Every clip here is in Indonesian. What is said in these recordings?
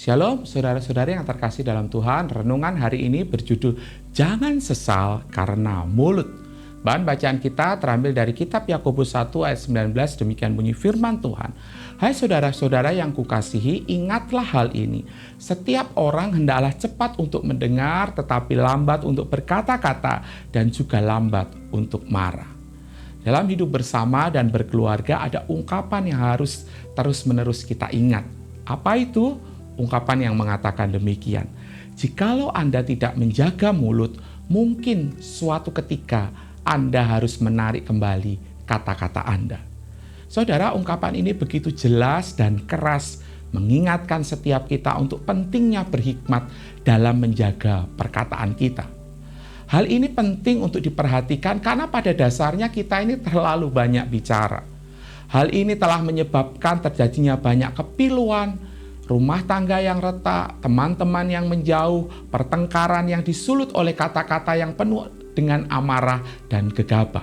Shalom saudara-saudari yang terkasih dalam Tuhan. Renungan hari ini berjudul Jangan Sesal Karena Mulut. Bahan bacaan kita terambil dari kitab Yakobus 1 ayat 19. Demikian bunyi firman Tuhan. Hai saudara-saudara yang kukasihi, ingatlah hal ini. Setiap orang hendaklah cepat untuk mendengar, tetapi lambat untuk berkata-kata, dan juga lambat untuk marah. Dalam hidup bersama dan berkeluarga ada ungkapan yang harus terus-menerus kita ingat. Apa itu? Ungkapan yang mengatakan demikian. Jikalau Anda tidak menjaga mulut, mungkin suatu ketika Anda harus menarik kembali kata-kata Anda. Saudara, ungkapan ini begitu jelas dan keras mengingatkan setiap kita untuk pentingnya berhikmat dalam menjaga perkataan kita. Hal ini penting untuk diperhatikan karena pada dasarnya kita ini terlalu banyak bicara. Hal ini telah menyebabkan terjadinya banyak kepiluan, rumah tangga yang retak, teman-teman yang menjauh, pertengkaran yang disulut oleh kata-kata yang penuh dengan amarah dan gegabah.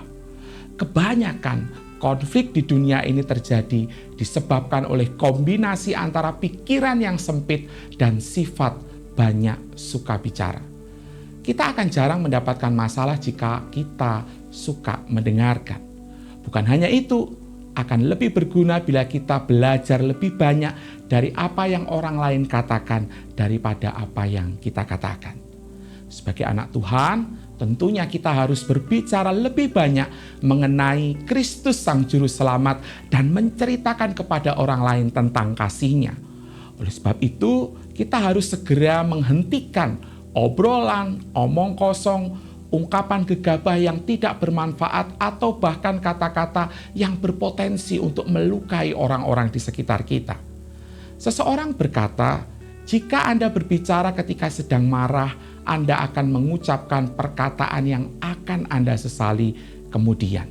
Kebanyakan konflik di dunia ini terjadi disebabkan oleh kombinasi antara pikiran yang sempit dan sifat banyak suka bicara. Kita akan jarang mendapatkan masalah jika kita suka mendengarkan. Bukan hanya itu, akan lebih berguna bila kita belajar lebih banyak dari apa yang orang lain katakan daripada apa yang kita katakan. Sebagai anak Tuhan, tentunya kita harus berbicara lebih banyak mengenai Kristus Sang Juru Selamat dan menceritakan kepada orang lain tentang kasih-Nya. Oleh sebab itu, kita harus segera menghentikan obrolan, omong kosong, ungkapan gegabah yang tidak bermanfaat atau bahkan kata-kata yang berpotensi untuk melukai orang-orang di sekitar kita. Seseorang berkata, jika Anda berbicara ketika sedang marah, Anda akan mengucapkan perkataan yang akan Anda sesali kemudian.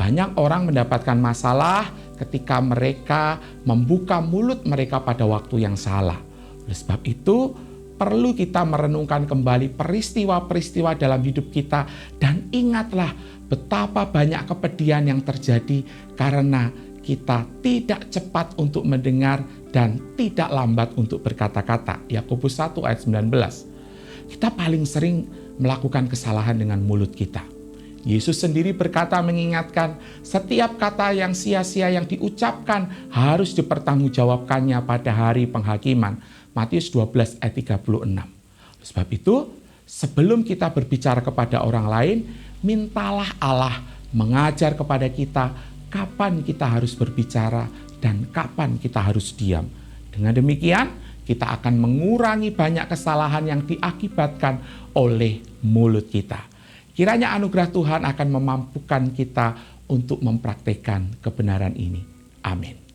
Banyak orang mendapatkan masalah ketika mereka membuka mulut mereka pada waktu yang salah. Oleh sebab itu, perlu kita merenungkan kembali peristiwa-peristiwa dalam hidup kita dan ingatlah betapa banyak kepedihan yang terjadi karena kita tidak cepat untuk mendengar dan tidak lambat untuk berkata-kata. Yakobus 1 ayat 19. Kita paling sering melakukan kesalahan dengan mulut kita. Yesus sendiri berkata mengingatkan, setiap kata yang sia-sia yang diucapkan harus dipertanggungjawabkannya pada hari penghakiman. Matius 12 ayat 36. Sebab itu, sebelum kita berbicara kepada orang lain, mintalah Allah mengajar kepada kita kapan kita harus berbicara dan kapan kita harus diam. Dengan demikian, kita akan mengurangi banyak kesalahan yang diakibatkan oleh mulut kita. Kiranya anugerah Tuhan akan memampukan kita untuk mempraktikkan kebenaran ini. Amin.